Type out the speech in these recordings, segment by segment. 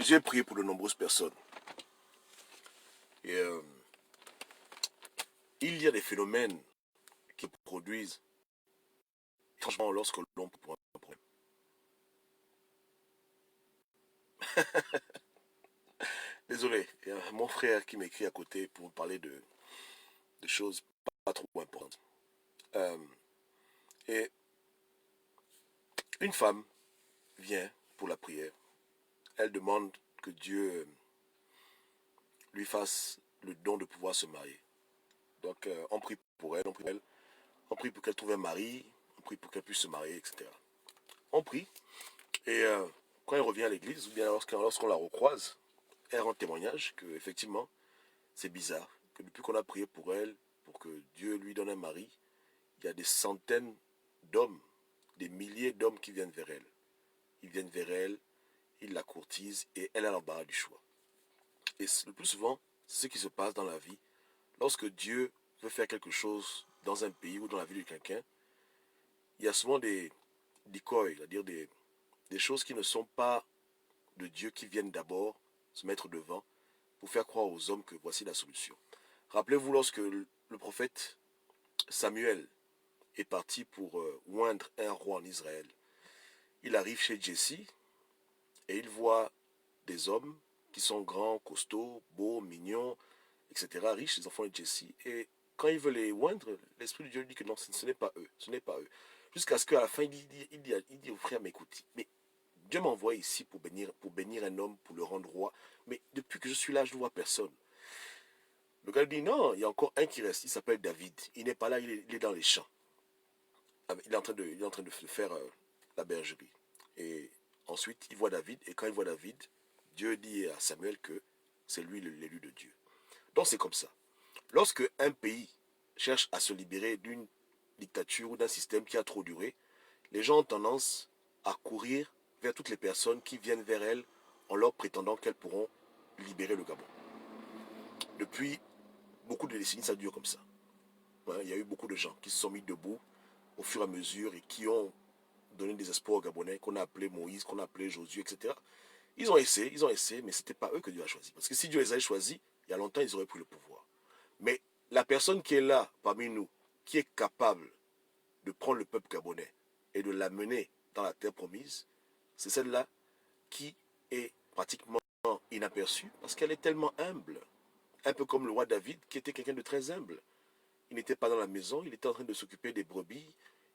J'ai prié pour de nombreuses personnes. Et il y a des phénomènes qui produisent changement lorsque l'on prend un problème. Désolé, il y a mon frère qui m'écrit à côté pour me parler de choses pas trop importantes. Euh, et une femme vient pour la prière. Elle demande que Dieu lui fasse le don de pouvoir se marier. Donc on prie pour elle, on prie pour qu'elle trouve un mari, on prie pour qu'elle puisse se marier, etc. On prie, et quand elle revient à l'église, ou bien lorsqu'on la recroise, elle rend témoignage que effectivement c'est bizarre, que depuis qu'on a prié pour elle, pour que Dieu lui donne un mari, il y a des centaines d'hommes, des milliers d'hommes qui viennent vers elle. Ils viennent vers elle, ils la courtisent et elle a l'embarras du choix. Et le plus souvent, c'est ce qui se passe dans la vie. Lorsque Dieu veut faire quelque chose dans un pays ou dans la vie de quelqu'un, il y a souvent des decoys, c'est-à-dire des choses qui ne sont pas de Dieu qui viennent d'abord se mettre devant pour faire croire aux hommes que voici la solution. Rappelez-vous lorsque le prophète Samuel est parti pour oindre un roi en Israël. Il arrive chez Jesse et il voit des hommes qui sont grands, costauds, beaux, mignons, etc., riches, les enfants de Jesse. Et quand il veut les oindre, l'Esprit de Dieu lui dit que non, ce n'est pas eux, ce n'est pas eux. Jusqu'à ce qu'à la fin, il dit au frère, mais écoute, mais Dieu m'envoie ici pour bénir un homme, pour le rendre roi. Mais depuis que je suis là, je ne vois personne. Le gars dit, non, il y a encore un qui reste, il s'appelle David. Il n'est pas là, il est dans les champs. Il est en train de faire la bergerie. Et ensuite, il voit David, et quand il voit David, Dieu dit à Samuel que c'est lui l'élu de Dieu. Donc c'est comme ça. Lorsque un pays cherche à se libérer d'une dictature ou d'un système qui a trop duré, les gens ont tendance à courir vers toutes les personnes qui viennent vers elles en leur prétendant qu'elles pourront libérer le Gabon. Depuis beaucoup de décennies, ça dure comme ça. Il y a eu beaucoup de gens qui se sont mis debout au fur et à mesure et qui ont donné des espoirs aux Gabonais, qu'on a appelé Moïse, qu'on a appelé Josué, etc. Ils ont essayé, mais ce n'était pas eux que Dieu a choisi. Parce que si Dieu les avait choisis, il y a longtemps, ils auraient pris le pouvoir. Mais la personne qui est là parmi nous, qui est capable de prendre le peuple gabonais et de l'amener dans la terre promise, c'est celle-là qui est pratiquement inaperçue parce qu'elle est tellement humble. Un peu comme le roi David, qui était quelqu'un de très humble. Il n'était pas dans la maison, il était en train de s'occuper des brebis,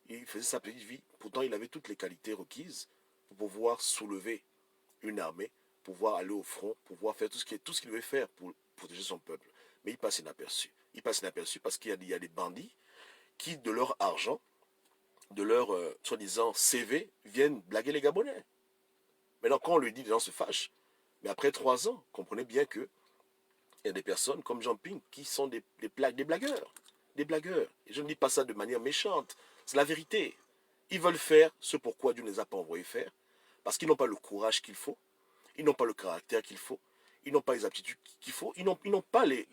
il faisait sa petite vie. Pourtant, il avait toutes les qualités requises pour pouvoir soulever une armée, pouvoir aller au front, pouvoir faire tout ce qu'il devait faire pour protéger son peuple. Mais il passe inaperçu. Il passe inaperçu parce qu'il y a des bandits qui, de leur argent, de leur soi-disant CV, viennent blaguer les Gabonais. Maintenant, quand on lui dit, les gens se fâchent. Mais après 3 ans, comprenez bien que il y a des personnes comme Jean Ping qui sont des blagueurs. Des blagueurs. Et je ne dis pas ça de manière méchante. C'est la vérité. Ils veulent faire ce pourquoi Dieu ne les a pas envoyés faire. Parce qu'ils n'ont pas le courage qu'il faut. Ils n'ont pas le caractère qu'il faut. Ils n'ont pas les aptitudes qu'il faut. Ils n'ont pas les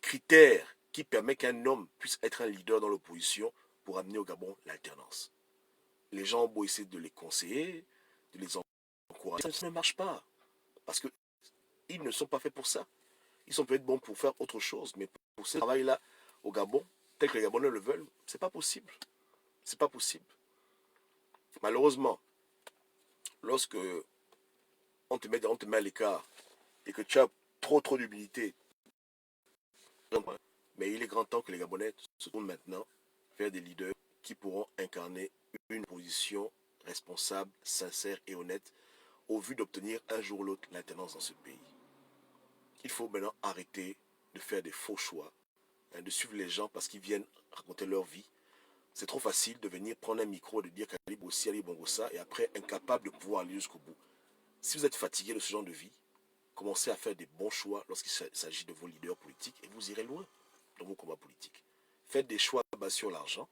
critères qui permettent qu'un homme puisse être un leader dans l'opposition pour amener au Gabon l'alternance. Les gens ont beau essayer de les conseiller, de les encourager. Ça ne marche pas. Parce qu'ils ne sont pas faits pour ça. Ils sont peut-être bons pour faire autre chose, mais pour ce travail-là au Gabon, tel que les Gabonais le veulent, c'est pas possible. C'est pas possible. Malheureusement, lorsque on te met à l'écart et que tu as trop d'humilité, mais il est grand temps que les Gabonais se tournent maintenant vers des leaders qui pourront incarner une position responsable, sincère et honnête au vu d'obtenir un jour ou l'autre l'alternance dans ce pays. Il faut maintenant arrêter de faire des faux choix, de suivre les gens parce qu'ils viennent raconter leur vie. C'est trop facile de venir prendre un micro, de dire qu'Ali Bossi, Ali Bongossa, et après incapable de pouvoir aller jusqu'au bout. Si vous êtes fatigué de ce genre de vie, commencez à faire des bons choix lorsqu'il s'agit de vos leaders politiques et vous irez loin dans vos combats politiques. Faites des choix basés sur l'argent,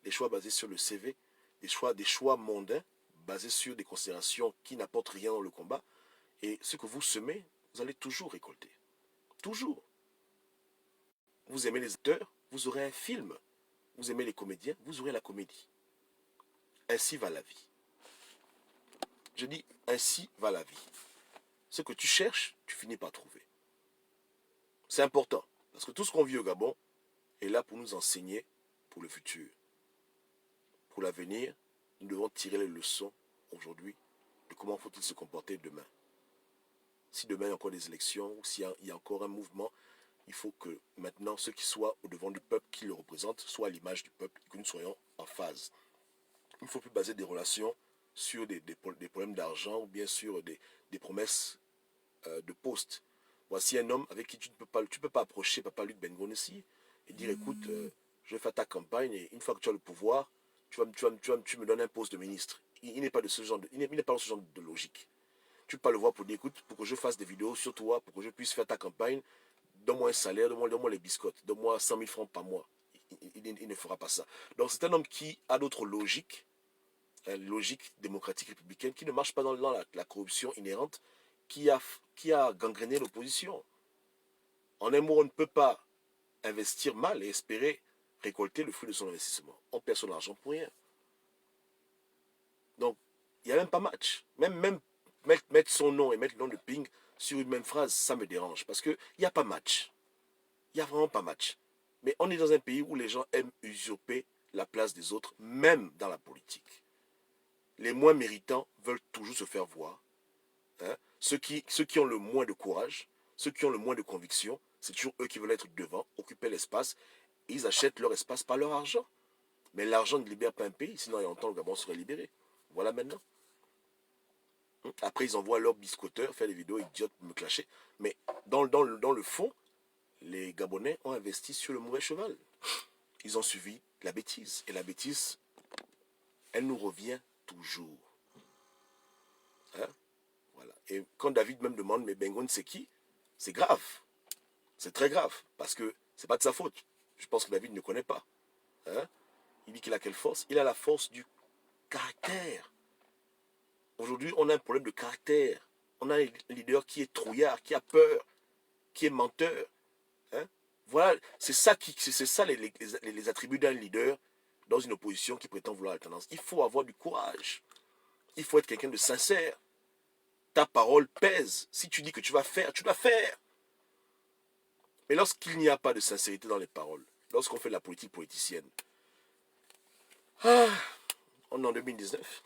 des choix basés sur le CV, des choix mondains basés sur des considérations qui n'apportent rien dans le combat. Et ce que vous semez, vous allez toujours récolter. Toujours. Vous aimez les acteurs, vous aurez un film. Vous aimez les comédiens, vous aurez la comédie. Ainsi va la vie. Je dis, ainsi va la vie. Ce que tu cherches, tu finis par trouver. C'est important. Parce que tout ce qu'on vit au Gabon est là pour nous enseigner pour le futur. Pour l'avenir, nous devons tirer les leçons aujourd'hui de comment faut-il se comporter demain. Si demain il y a encore des élections, ou s'il y a encore un mouvement, il faut que maintenant ceux qui soient au devant du peuple, qui le représentent, soient à l'image du peuple et que nous soyons en phase. Il ne faut plus baser des relations sur des problèmes d'argent ou bien sur des promesses de poste. Voici un homme avec qui tu ne peux pas approcher Papa Luc Bengonessi et dire écoute, je vais faire ta campagne et une fois que tu as le pouvoir, tu me donnes un poste de ministre. Il n'est pas de ce genre il n'est pas dans ce genre de logique. Tu peux pas le voir pour dire écoute, pour que je fasse des vidéos sur toi, pour que je puisse faire ta campagne, donne-moi un salaire, donne-moi les biscottes, donne-moi 100 000 francs par mois. Il ne fera pas ça. Donc c'est un homme qui a d'autres logiques, une logique démocratique républicaine, qui ne marche pas dans la corruption inhérente, qui a gangréné l'opposition. En un mot, on ne peut pas investir mal et espérer récolter le fruit de son investissement. On perd son argent pour rien. Donc, il n'y a même pas match. Même mettre son nom et mettre le nom de Ping sur une même phrase, ça me dérange. Parce qu'il n'y a pas match. Il n'y a vraiment pas match. Mais on est dans un pays où les gens aiment usurper la place des autres, même dans la politique. Les moins méritants veulent toujours se faire voir. Hein? Ceux qui ont le moins de courage, ceux qui ont le moins de conviction, c'est toujours eux qui veulent être devant, occuper l'espace. Ils achètent leur espace par leur argent. Mais l'argent ne libère pas un pays, sinon il y a longtemps le Gabon serait libéré. Voilà maintenant. Après, ils envoient leurs biscotteurs faire des vidéos idiotes pour me clasher. Mais dans le fond, les Gabonais ont investi sur le mauvais cheval. Ils ont suivi la bêtise. Et la bêtise, elle nous revient toujours. Hein? Voilà. Et quand David même demande, mais Bengon c'est qui? C'est grave. C'est très grave. Parce que c'est pas de sa faute. Je pense que David ne connaît pas. Hein? Il dit qu'il a quelle force? Il a la force du caractère. Aujourd'hui, on a un problème de caractère. On a un leader qui est trouillard, qui a peur, qui est menteur. Hein? Voilà, c'est ça les attributs d'un leader dans une opposition qui prétend vouloir l'alternance. Il faut avoir du courage. Il faut être quelqu'un de sincère. Ta parole pèse. Si tu dis que tu vas faire, tu dois faire. Mais lorsqu'il n'y a pas de sincérité dans les paroles, lorsqu'on fait de la politique politicienne, on est en 2019.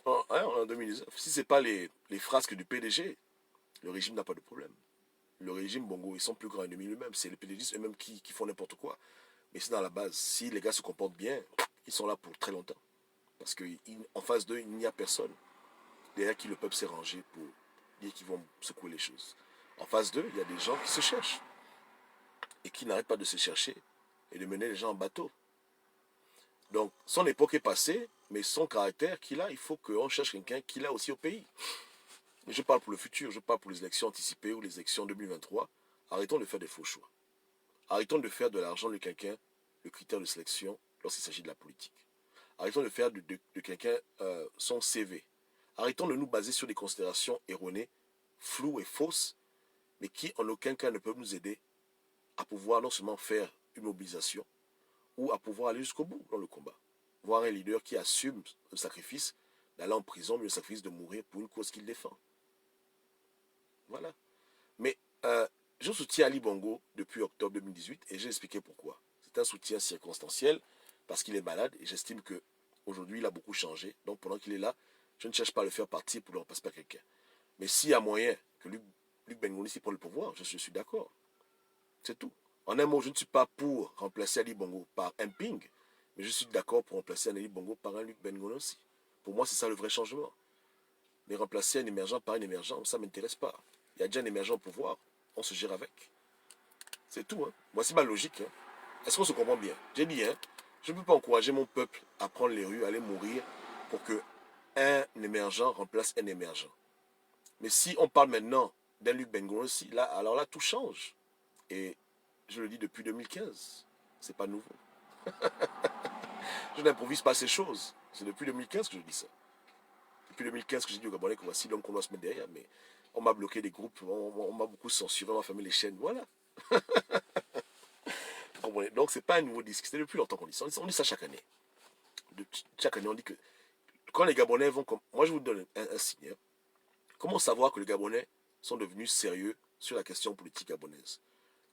On est en 2019. Si ce n'est pas les frasques du PDG, le régime n'a pas de problème. Le régime Bongo, ils sont plus grands ennemis eux-mêmes. C'est les PDG eux-mêmes qui font n'importe quoi. Mais c'est dans la base. Si les gars se comportent bien, ils sont là pour très longtemps. Parce qu'en face d'eux, il n'y a personne derrière qui le peuple s'est rangé pour dire qu'ils vont secouer les choses. En face d'eux, il y a des gens qui se cherchent. Et qui n'arrêtent pas de se chercher et de mener les gens en bateau. Donc, son époque est passée, mais son caractère qu'il a, il faut qu'on cherche quelqu'un qu'il a aussi au pays. Je parle pour le futur, je parle pour les élections anticipées ou les élections 2023. Arrêtons de faire des faux choix. Arrêtons de faire de l'argent de quelqu'un le critère de sélection lorsqu'il s'agit de la politique. Arrêtons de faire de quelqu'un son CV. Arrêtons de nous baser sur des considérations erronées, floues et fausses, mais qui en aucun cas ne peuvent nous aider à pouvoir non seulement faire une mobilisation, ou à pouvoir aller jusqu'au bout dans le combat. Voir un leader qui assume le sacrifice d'aller en prison, mais le sacrifice de mourir pour une cause qu'il défend. Voilà. Mais je soutiens Ali Bongo depuis octobre 2018 et j'ai expliqué pourquoi. C'est un soutien circonstanciel parce qu'il est malade et j'estime qu'aujourd'hui il a beaucoup changé. Donc pendant qu'il est là, je ne cherche pas à le faire partir pour ne remplacer pas quelqu'un. Mais s'il y a moyen que Luc Bengonissi prenne le pouvoir, je suis d'accord. C'est tout. En un mot, je ne suis pas pour remplacer Ali Bongo par un Ping, mais je suis d'accord pour remplacer un Ali Bongo par un Luc Bengonissi. Pour moi, c'est ça le vrai changement. Mais remplacer un émergent par un émergent, ça ne m'intéresse pas. Il y a déjà un émergent au pouvoir, on se gère avec. C'est tout. Hein. Voici ma logique. Hein. Est-ce qu'on se comprend bien? J'ai dit, hein, je ne peux pas encourager mon peuple à prendre les rues, à aller mourir pour qu'un émergent remplace un émergent. Mais si on parle maintenant d'un Luc Bengonissi, alors là, tout change. Et je le dis depuis 2015. C'est pas nouveau. Je n'improvise pas ces choses. C'est depuis 2015 que je dis ça. Depuis 2015 que j'ai dit au Gabonais que voici l'homme qu'on doit se mettre derrière. Mais on m'a bloqué des groupes, on m'a beaucoup censuré, on m'a fermé les chaînes. Voilà. Donc c'est pas un nouveau disque. C'est depuis longtemps qu'on dit ça. On dit ça chaque année. Chaque année, on dit que quand les Gabonais vont... Moi, je vous donne un signe. Comment savoir que les Gabonais sont devenus sérieux sur la question politique gabonaise?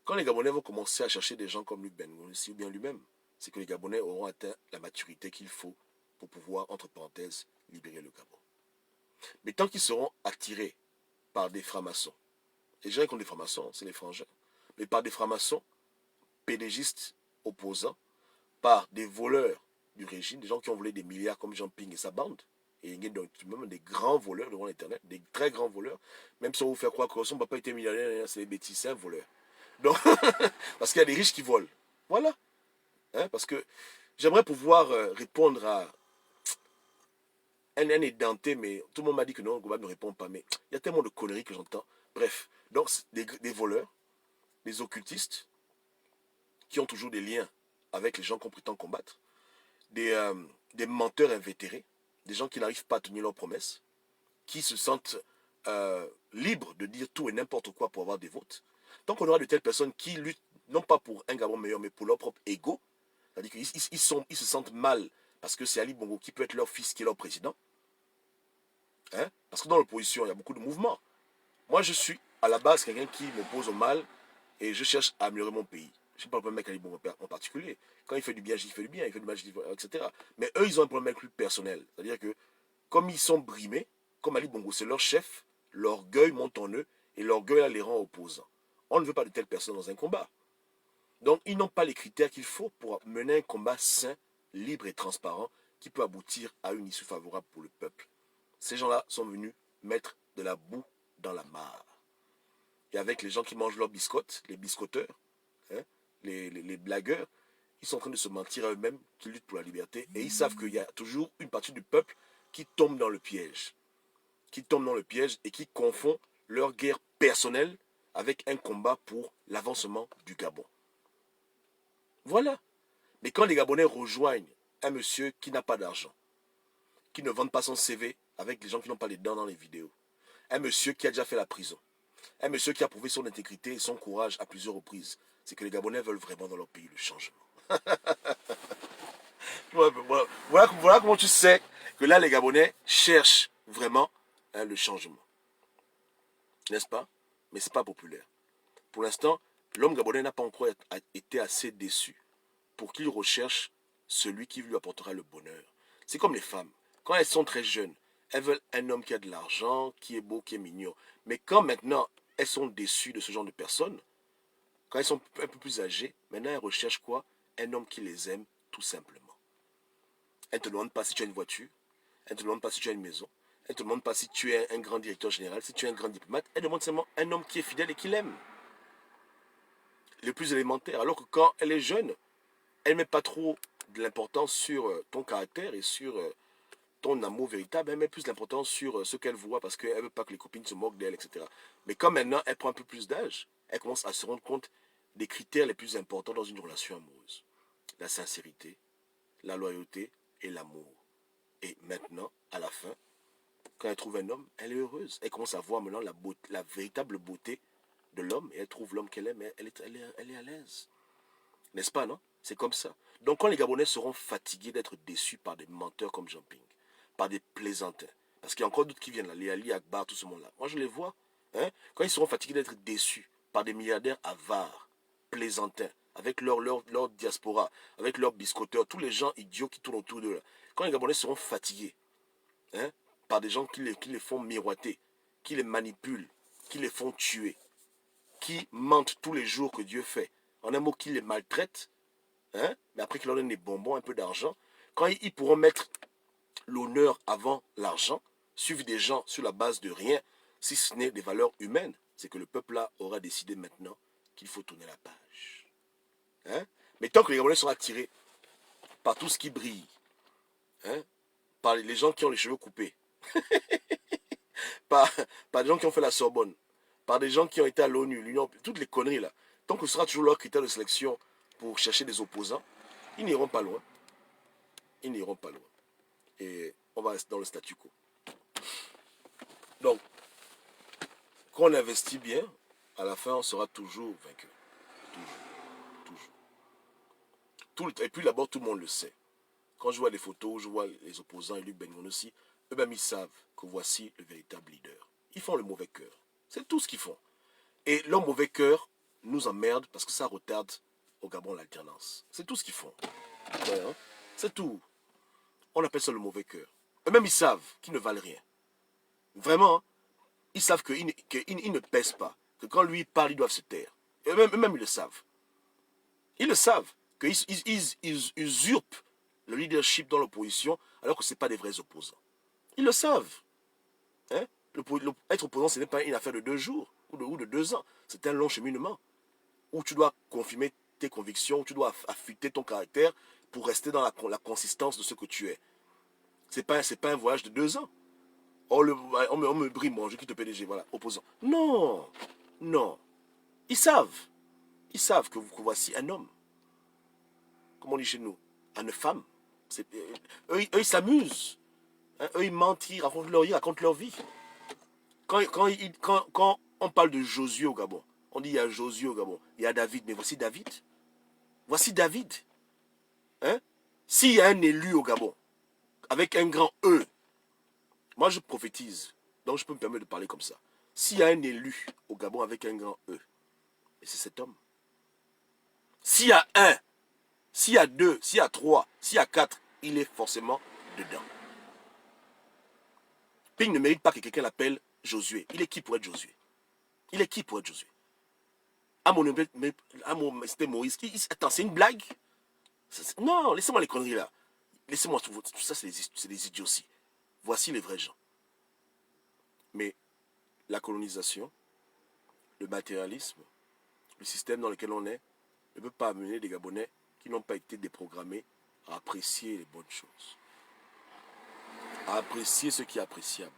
Quand les Gabonais vont commencer à chercher des gens comme Luc Bengoussi ou bien lui-même, c'est que les Gabonais auront atteint la maturité qu'il faut pour pouvoir, entre parenthèses, libérer le Gabon. Mais tant qu'ils seront attirés par des francs-maçons, les gens qui ont des francs-maçons, c'est les frangins, mais par des francs-maçons, pédégistes, opposants, par des voleurs du régime, des gens qui ont volé des milliards comme Jean Ping et sa bande, et il y a même des grands voleurs devant l'Internet, des très grands voleurs, même si on vous fait croire que son papa était millionnaire, c'est des bêtises, c'est un voleur. Donc, parce qu'il y a des riches qui volent. Voilà. Hein, parce que j'aimerais pouvoir répondre à un édenté, mais tout le monde m'a dit que non, Goba ne répond pas. Mais il y a tellement de conneries que j'entends. Bref, donc des voleurs, des occultistes, qui ont toujours des liens avec les gens qu'on prétend combattre, des menteurs invétérés, des gens qui n'arrivent pas à tenir leurs promesses, qui se sentent libres de dire tout et n'importe quoi pour avoir des votes. Donc on aura de telles personnes qui luttent non pas pour un Gabon meilleur, mais pour leur propre ego. C'est-à-dire qu'ils se sentent mal parce que c'est Ali Bongo qui peut être leur fils qui est leur président. Hein? Parce que dans l'opposition, il y a beaucoup de mouvements. Moi, je suis à la base quelqu'un qui m'oppose au mal et je cherche à améliorer mon pays. Je n'ai pas le problème avec Ali Bongo en particulier. Quand il fait du bien, j'y fais du bien. Il fait du mal, j'y fais, etc. Mais eux, ils ont un problème avec lui personnel. C'est-à-dire que comme ils sont brimés, comme Ali Bongo, c'est leur chef, l'orgueil monte en eux et l'orgueil les rend opposants. On ne veut pas de telles personnes dans un combat. Donc, ils n'ont pas les critères qu'il faut pour mener un combat sain, libre et transparent qui peut aboutir à une issue favorable pour le peuple. Ces gens-là sont venus mettre de la boue dans la mare. Et avec les gens qui mangent leurs biscottes, les biscotteurs, hein, les blagueurs, ils sont en train de se mentir à eux-mêmes qu'ils luttent pour la liberté. Et ils savent qu'il y a toujours une partie du peuple qui tombe dans le piège. Qui tombe dans le piège et qui confond leur guerre personnelle avec un combat pour l'avancement du Gabon. Voilà. Mais quand les Gabonais rejoignent un monsieur qui n'a pas d'argent, qui ne vend pas son CV avec les gens qui n'ont pas les dents dans les vidéos, un monsieur qui a déjà fait la prison, un monsieur qui a prouvé son intégrité et son courage à plusieurs reprises, c'est que les Gabonais veulent vraiment dans leur pays le changement. Voilà comment tu sais que là, les Gabonais cherchent vraiment le changement. N'est-ce pas? Mais ce n'est pas populaire. Pour l'instant, l'homme gabonais n'a pas encore été assez déçu pour qu'il recherche celui qui lui apportera le bonheur. C'est comme les femmes. Quand elles sont très jeunes, elles veulent un homme qui a de l'argent, qui est beau, qui est mignon. Mais quand maintenant elles sont déçues de ce genre de personnes, quand elles sont un peu plus âgées, maintenant elles recherchent quoi? Un homme qui les aime tout simplement. Elles ne te demandent pas si tu as une voiture, elles ne te demandent pas si tu as une maison, elles ne te demandent pas si tu es un grand directeur général, si tu es un grand diplomate, elles demandent seulement un homme qui est fidèle et qui l'aime. Le plus élémentaire. Alors que quand elle est jeune, elle ne met pas trop de l'importance sur ton caractère et sur ton amour véritable, elle met plus d'importance sur ce qu'elle voit parce qu'elle ne veut pas que les copines se moquent d'elle, etc. Mais quand maintenant elle prend un peu plus d'âge, elle commence à se rendre compte des critères les plus importants dans une relation amoureuse. La sincérité, la loyauté et l'amour. Et maintenant, à la fin, quand elle trouve un homme, elle est heureuse. Elle commence à voir maintenant la véritable beauté de l'homme et elle trouve l'homme qu'elle aime et elle est à l'aise. N'est-ce pas, non? C'est comme ça. Donc quand les Gabonais seront fatigués d'être déçus par des menteurs comme Jean Ping, par des plaisantins, parce qu'il y a encore d'autres qui viennent là, les Ali Akbar, tout ce monde-là. Moi je les vois. Hein? Quand ils seront fatigués d'être déçus par des milliardaires avares, plaisantins, avec leur diaspora, avec leurs biscotteurs, tous les gens idiots qui tournent autour d'eux là. Quand les Gabonais seront fatigués, hein, par des gens qui les font miroiter, qui les manipulent, qui les font tuer, qui mentent tous les jours que Dieu fait, en un mot, qui les maltraitent, hein, mais après qu'ils leur donnent des bonbons, un peu d'argent, quand ils pourront mettre l'honneur avant l'argent, suivre des gens sur la base de rien, si ce n'est des valeurs humaines, c'est que le peuple-là aura décidé maintenant qu'il faut tourner la page. Hein? Mais tant que les Gabonais sont attirés par tout ce qui brille, hein, par les gens qui ont les cheveux coupés, par, par des gens qui ont fait la Sorbonne, par des gens qui ont été à l'ONU, l'Union, toutes les conneries là, tant que ce sera toujours leur critère de sélection pour chercher des opposants, ils n'iront pas loin. Ils n'iront pas loin. Et on va rester dans le statu quo. Donc, quand on investit bien, à la fin, on sera toujours vainqueur. Toujours. Toujours. Et puis d'abord, tout le monde le sait. quand je vois les photos, je vois les opposants et Luc Bengon aussi, eux-mêmes ils savent que voici le véritable leader. Ils font le mauvais cœur. C'est tout ce qu'ils font. Et leur mauvais cœur nous emmerde parce que ça retarde au Gabon l'alternance. C'est tout ce qu'ils font. Ouais, hein? C'est tout. On appelle ça le mauvais cœur. Eux-mêmes ils savent qu'ils ne valent rien. Vraiment, hein? Ils savent qu'ils ne pèsent pas. Que quand lui parle, ils doivent se taire. Eux-mêmes ils le savent. Ils le savent. Qu'ils usurpent le leadership dans l'opposition alors que ce n'est pas des vrais opposants. Ils le savent. Hein? Être opposant, ce n'est pas une affaire de 2 jours ou de 2 ans. C'est un long cheminement où tu dois confirmer tes convictions, où tu dois affûter ton caractère pour rester dans la consistance de ce que tu es. Ce n'est pas un voyage de 2 ans. On me brime, je quitte le PDG, voilà, opposant. Non, non. Ils savent. Ils savent que voici un homme. Comme on dit chez nous, une femme. Eux, ils s'amusent. Hein, eux, ils mentent, ils racontent leur vie. Quand on parle de Josué au Gabon, on dit il y a Josué au Gabon, il y a David, mais voici David. Voici David. Hein? S'il y a un élu au Gabon, avec un grand E, moi je prophétise, donc je peux me permettre de parler comme ça. S'il y a un élu au Gabon avec un grand E, et c'est cet homme. S'il y a un, s'il y a 2, s'il y a 3, s'il y a 4, il est forcément dedans. Ping ne mérite pas que quelqu'un l'appelle Josué. Il est qui pour être Josué? Il est qui pour être Josué? C'était Moïse. Attends, c'est une blague? Non, laissez-moi les conneries là. Laissez-moi tout ça, c'est des idioties. Voici les vrais gens. Mais la colonisation, le matérialisme, le système dans lequel on est, ne peut pas amener des Gabonais qui n'ont pas été déprogrammés à apprécier les bonnes choses. À apprécier ce qui est appréciable.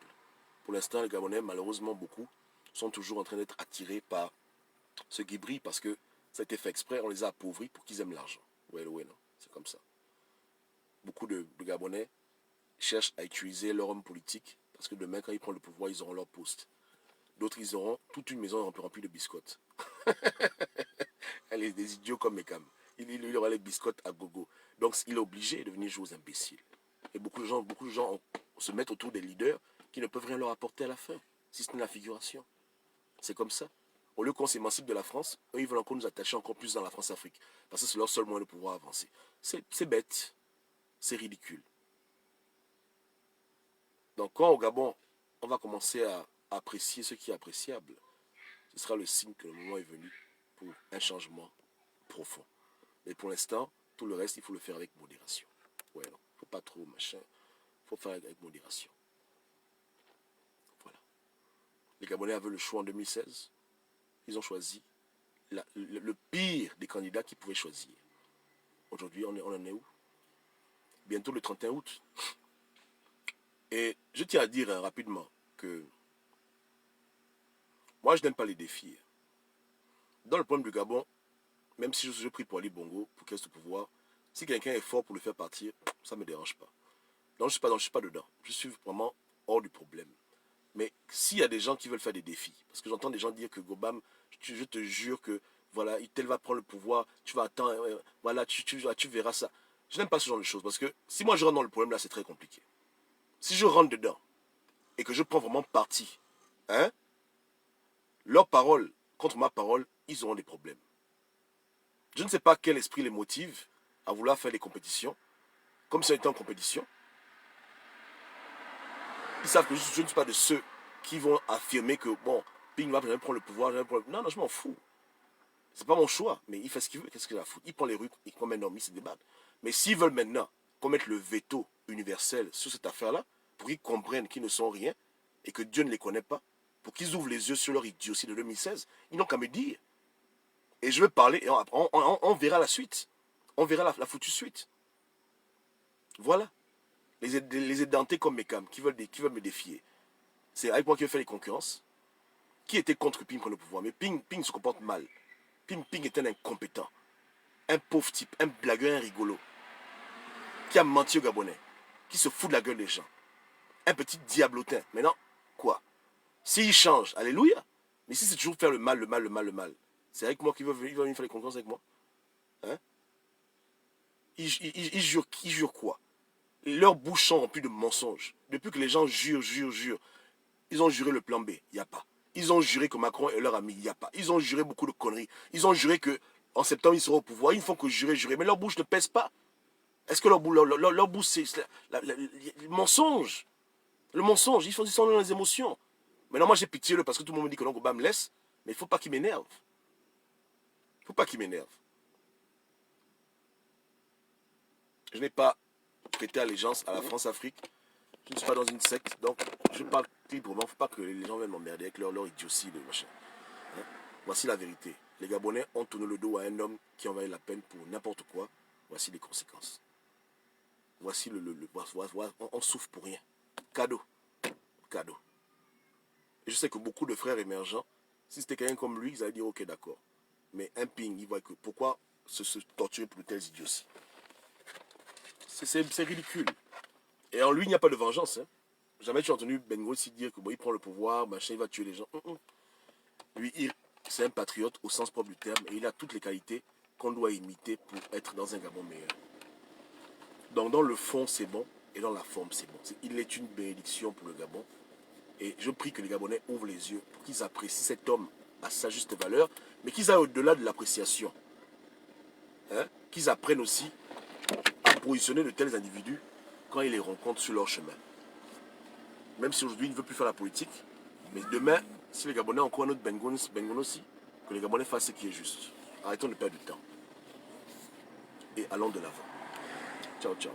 Pour l'instant, les Gabonais, malheureusement beaucoup, sont toujours en train d'être attirés par ce qui brille parce que ça a été fait exprès, on les a appauvris pour qu'ils aiment l'argent. Ouais, non, c'est comme ça. Beaucoup de Gabonais cherchent à utiliser leur homme politique parce que demain, quand ils prennent le pouvoir, ils auront leur poste. D'autres, ils auront toute une maison remplie de biscottes. Elle est des idiots comme Mekam. Il aura les biscottes à gogo. Donc, il est obligé de venir jouer aux imbéciles. Et beaucoup de gens se mettent autour des leaders qui ne peuvent rien leur apporter à la fin, si ce n'est la figuration. C'est comme ça. Au lieu qu'on s'émancipe de la France, eux, ils veulent encore nous attacher encore plus dans la France-Afrique. Parce que c'est leur seul moyen de pouvoir avancer. C'est bête. C'est ridicule. Donc, quand au Gabon, on va commencer à apprécier ce qui est appréciable, ce sera le signe que le moment est venu pour un changement profond. Mais pour l'instant, tout le reste, il faut le faire avec modération. Ouais, non, faut pas trop machin. Faut faire avec modération. Voilà. Les Gabonais avaient le choix en 2016. Ils ont choisi le pire des candidats qu'ils pouvaient choisir. Aujourd'hui, on en est où? Bientôt le 31 août. Et je tiens à dire rapidement que moi, je n'aime pas les défis. Dans le problème du Gabon, même si je prie pour Ali Bongo, pour qu'il reste au pouvoir, si quelqu'un est fort pour le faire partir, ça ne me dérange pas. Donc, je ne suis pas dedans. Je suis vraiment hors du problème. Mais s'il y a des gens qui veulent faire des défis, parce que j'entends des gens dire que Gobam, je te jure que voilà, tel va prendre le pouvoir, tu vas attendre, voilà, tu verras ça. Je n'aime pas ce genre de choses, parce que si moi je rentre dans le problème là, c'est très compliqué. Si je rentre dedans et que je prends vraiment parti, hein, leur parole contre ma parole, ils auront des problèmes. Je ne sais pas quel esprit les motive à vouloir faire des compétitions, comme si on était en compétition. Ils savent que je ne suis pas de ceux qui vont affirmer que, bon, Ping va prendre le pouvoir, non, non, je m'en fous. C'est pas mon choix, mais il fait ce qu'il veut, qu'est-ce qu'il a à foutre? Il prend les rues, il prend maintenant, il se débat. Mais s'ils veulent maintenant commettre le veto universel sur cette affaire-là, pour qu'ils comprennent qu'ils ne sont rien et que Dieu ne les connaît pas, pour qu'ils ouvrent les yeux sur leur idiotie de 2016, ils n'ont qu'à me dire. Et je vais parler et on verra la suite. On verra la foutue suite. Voilà. Les édentés comme Mekam qui veulent me défier. C'est avec moi qui vais faire les concurrences. Qui était contre Ping pour le pouvoir? Mais Ping se comporte mal. Ping est un incompétent. Un pauvre type, un blagueur, un rigolo. Qui a menti aux Gabonais. Qui se fout de la gueule des gens. Un petit diablotin. Maintenant, quoi? S'il change, alléluia. Mais si c'est toujours faire le mal, c'est avec moi qu'il veut venir faire les concurrences avec moi. Hein? Il jure quoi? Leurs bouches sont remplies de mensonges. Depuis que les gens jurent, ils ont juré le plan B, il n'y a pas. Ils ont juré que Macron est leur ami, il n'y a pas. Ils ont juré beaucoup de conneries. Ils ont juré qu'en septembre, ils seront au pouvoir. Ils ne font que jurer. Mais leur bouche ne pèse pas. Est-ce que leur bouche, c'est le mensonge? Le mensonge, ils sont dans les émotions. Maintenant, moi, j'ai pitié parce que tout le monde me dit que l'oncle Ba me laisse. Mais il ne faut pas qu'il m'énerve. Il ne faut pas qu'il m'énerve. Je n'ai pas prêté allégeance à la France-Afrique. Je ne suis pas dans une secte. Donc, je parle librement. Il ne faut pas que les gens viennent m'emmerder avec leur idiotie de machin. Hein? Voici la vérité. Les Gabonais ont tourné le dos à un homme qui envoyait la peine pour n'importe quoi. Voici les conséquences. Voici on souffre pour rien. Cadeau. Cadeau. Et je sais que beaucoup de frères émergents, si c'était quelqu'un comme lui, ils allaient dire ok, d'accord. Mais un ping, il voit que pourquoi se torturer pour de telles idioties. C'est ridicule. Et en lui, il n'y a pas de vengeance. Hein. Jamais tu as entendu Bengo aussi dire que bon, il prend le pouvoir, machin, il va tuer les gens. Lui, c'est un patriote au sens propre du terme et il a toutes les qualités qu'on doit imiter pour être dans un Gabon meilleur. Donc dans le fond, c'est bon et dans la forme, c'est bon. Il est une bénédiction pour le Gabon. Et je prie que les Gabonais ouvrent les yeux pour qu'ils apprécient cet homme à sa juste valeur, mais qu'ils aillent au-delà de l'appréciation. Hein? Qu'ils apprennent aussi à positionner de tels individus quand ils les rencontrent sur leur chemin. Même si aujourd'hui il ne veut plus faire la politique, mais demain, si les Gabonais ont encore un autre Bengon aussi, que les Gabonais fassent ce qui est juste. Arrêtons de perdre du temps. Et allons de l'avant. Ciao, ciao.